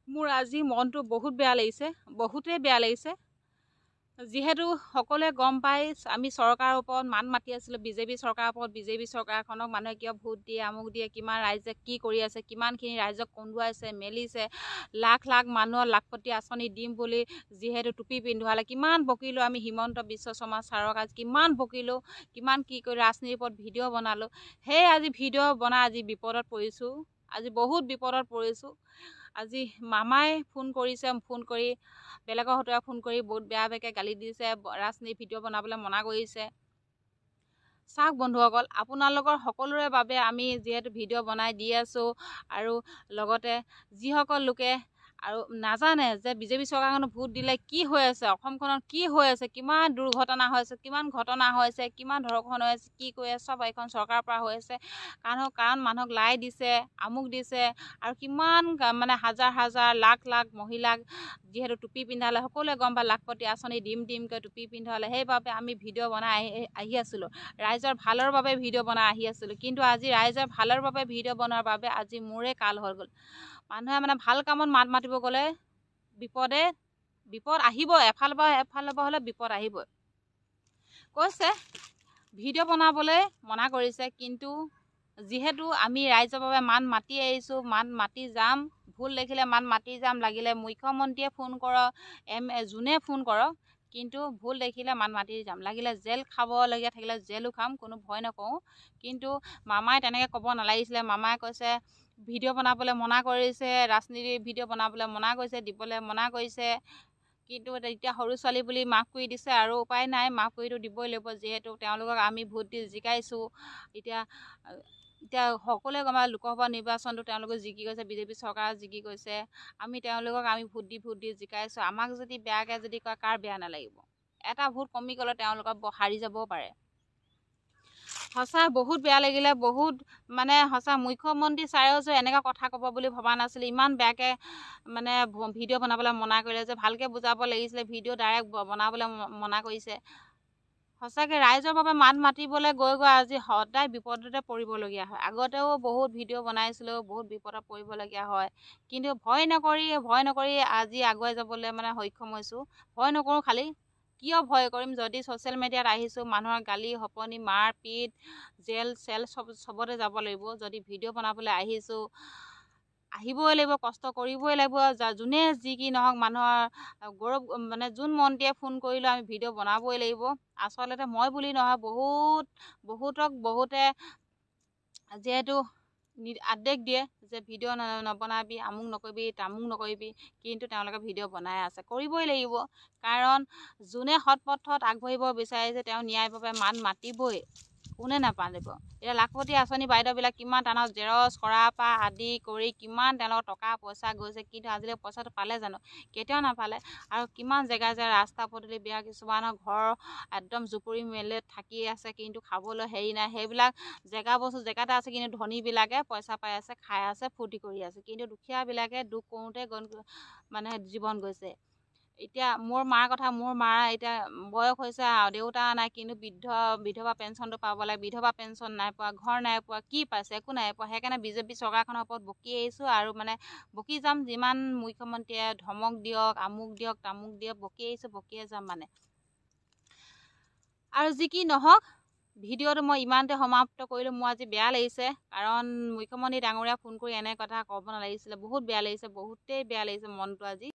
মোৰ আজি মনটো বহুত বেয়া লাগিছে, বহুতেই বেয়া লাগিছে। যিহেতু সকলোৱে গম পাই আমি চৰকাৰৰ ওপৰত মান মাতি আছিলোঁ, বিজেপি চৰকাৰৰ ওপৰত। বিজেপি চৰকাৰখনক মানুহে কিয় ভোট দিয়ে, আমুক দিয়ে, কিমান ৰাইজে কি কৰি আছে, কিমানখিনি ৰাইজক কন্দুৱাইছে মেলিছে, লাখ লাখ মানুহৰ লাখপতি আঁচনি দিম বুলি যিহেতু টুপি পিন্ধোৱালে, কিমান বকিলোঁ আমি হিমন্ত বিশ্ব শৰ্মা ছাৰক। আজি কিমান বকিলোঁ, কিমান কি কৰি ৰাজনীতিৰ ওপৰত ভিডিঅ' বনালোঁ। সেই আজি ভিডিঅ' বনাই আজি বিপদত পৰিছোঁ, আজি বহুত বিপদত পৰিছোঁ। আজি মামাই ফোন কৰিছে, ফোন কৰি বেলেগৰ হতুৱাই ফোন কৰি বহুত বেয়া বেয়াকৈ গালি দিছে, ৰাজনীতি ভিডিঅ' বনাবলৈ মনা কৰিছে। চাওক বন্ধুসকল, আপোনালোকৰ সকলোৰে বাবে আমি যিহেতু ভিডিঅ' বনাই দি আছোঁ, আৰু লগতে যিসকল লোকে আৰু নাজানে যে বিজেপি চৰকাৰখনক ভোট দিলে কি হৈ আছে, অসমখনত কি হৈ আছে, কিমান দুৰ্ঘটনা হৈছে, কিমান ঘটনা হৈছে, কিমান ধৰ্ষণ হৈ আছে, কি কৰি আছে, চব এইখন চৰকাৰৰ পৰা হৈ আছে। কাৰণ মানুহক লাই দিছে, আমুক দিছে, আৰু কিমান মানে হাজাৰ হাজাৰ লাখ লাখ মহিলাক যিহেতু টুপি পিন্ধালে, সকলোৱে গম পায় লাখপতি আঁচনি দিমকৈ টুপি পিন্ধালে। সেইবাবে আমি ভিডিঅ' বনাই আহি আছিলোঁ, ৰাইজৰ ভালৰ বাবে ভিডিঅ' বনাই আহি আছিলোঁ। কিন্তু আজি ৰাইজৰ ভালৰ বাবে ভিডিঅ' বনোৱাৰ বাবে আজি মোৰে কাল হৈ গ'ল। মানুহে মানে ভাল কামত মাত মাতিব গ'লে বিপদ আহিব, এফালৰ পৰা হ'লে বিপদ আহিবই। কৈছে ভিডিঅ' বনাবলৈ মনা কৰিছে, কিন্তু যিহেতু আমি ৰাইজৰ বাবে মান মাতি আহিছোঁ, মান মাতি যাম। ভুল দেখিলে মান মাতি যাম, লাগিলে মুখ্যমন্ত্ৰীয়ে ফোন কৰক, যোনে ফোন কৰক, কিন্তু ভুল দেখিলে মান মাতি যাম। লাগিলে জেল খাবলগীয়া থাকিলে জেলো খাম, কোনো ভয় নকৰোঁ। কিন্তু মামাই তেনেকৈ ক'ব নালাগিছিলে। মামাই কৈছে ভিডিঅ' বনাবলৈ মনা কৰিছে, ৰাজনীতি ভিডিঅ' বনাবলৈ মনা কৰিছে, দিবলৈ মনা কৰিছে। কিন্তু এতিয়া সৰু ছোৱালী বুলি মাফ কৰি দিছে, আৰু উপায় নাই, মাফ কৰিতো দিবই লাগিব, যিহেতু তেওঁলোকক আমি ভোট দি জিকাইছোঁ। এতিয়া সকলোৱে গম পায় লোকসভা নিৰ্বাচনটো তেওঁলোকে জিকি গৈছে, বিজেপি চৰকাৰ জিকি গৈছে। আমি তেওঁলোকক ভোট দি জিকাইছোঁ। আমাক যদি বেয়াকৈ যদি কয়, কাৰ বেয়া নালাগিব? এটা ভোট কমি গ'লে তেওঁলোকক হাৰি যাবও পাৰে। সঁচা বহুত বেয়া লাগিলে, বহুত মানে সঁচা মুখ্যমন্ত্ৰী ছাৰেও যে এনেকুৱা কথা ক'ব বুলি ভবা নাছিলোঁ। ইমান বেয়াকৈ মানে ভিডিঅ' বনাবলৈ মনা কৰিলে যে, ভালকৈ বুজাব লাগিছিলে। ভিডিঅ' ডাইৰেক্ট বনাবলৈ মনা কৰিছে। সঁচাকৈ ৰাইজৰ বাবে মাত মাতিবলৈ গৈ আজি সদায় বিপদতে পৰিবলগীয়া হয়। আগতেও বহুত ভিডিঅ' বনাইছিলোঁ, বহুত বিপদত পৰিবলগীয়া হয়। কিন্তু ভয় নকৰি আজি আগুৱাই যাবলৈ মানে সক্ষম হৈছোঁ। ভয় নকৰোঁ, খালি কিয় ভয় কৰিম? যদি ছ'চিয়েল মিডিয়াত আহিছোঁ, মানুহৰ গালি শপনি মাৰ পিট জেল চেল চবতে যাব লাগিব। যদি ভিডিঅ' বনাবলৈ আহিছোঁ, আহিবই লাগিব, কষ্ট কৰিবই লাগিব। যোনে যি কি নহওক, মানুহৰ গৌৰৱ মানে যোন মন্ত্ৰীয়ে ফোন কৰিলেও আমি ভিডিঅ' বনাবই লাগিব। আচলতে মই বুলি নহয়, বহুতে যিহেতু আদেশ দিয়ে যে ভিডিঅ' নবনাবি, আমুক নকৰিবি, তামুক নকৰিবি, কিন্তু তেওঁলোকে ভিডিঅ' বনাই আছে। কৰিবই লাগিব, কাৰণ যোনে সৎ পথত আগবাঢ়িব বিচাৰিছে তেওঁ ন্যায়ৰ বাবে মান মাতিবই, কোনে নাপাতিব। এতিয়া লাখপতি আঁচনি বাইদেউবিলাক কিমান টানত জেৰক্স কৰাৰ পৰা আদি কৰি কিমান তেওঁলোকৰ টকা পইচা গৈছে, কিন্তু আজিলৈকে পইচাটো পালে জানো? কেতিয়াও নাপালে। আৰু কিমান জেগা ৰাস্তা পদূলি বেয়া, কিছুমানৰ ঘৰ একদম জুপুৰি মেলে থাকি আছে, কিন্তু খাবলৈ হেৰি নাই। সেইবিলাক জেগাতে আছে, কিন্তু ধনীবিলাকে পইচা পাই আছে, খাই আছে, ফূৰ্তি কৰি আছে, কিন্তু দুখীয়াবিলাকে দুখ কৰোঁতে মানে জীৱন গৈছে। এতিয়া মোৰ মাৰ কথা, মোৰ মাৰ এতিয়া বয়স হৈছে, দেউতা নাই, কিন্তু বিধৱা পেঞ্চনটো পাব লাগে। বিধৱা পেঞ্চন নাই পোৱা, ঘৰ নাই পোৱা, কি পাইছে? একো নাই পোৱা। সেইকাৰণে বিজেপি চৰকাৰখনৰ ওপৰত বকি আহিছোঁ, আৰু মানে বকি যাম। যিমান মুখ্যমন্ত্ৰীয়ে ধমক দিয়ক, আমুক দিয়ক, তামুক দিয়ক, বকি আহিছোঁ, বকিয়ে যাম মানে। আৰু যি কি নহওক, ভিডিঅ'টো মই ইমানতে সমাপ্ত কৰিলোঁ। মোৰ আজি বেয়া লাগিছে, কাৰণ মুখ্যমন্ত্ৰী ডাঙৰীয়া ফোন কৰি এনে কথা ক'ব নালাগিছিলে। বহুত বেয়া লাগিছে, বহুতেই বেয়া লাগিছে মনটো আজি।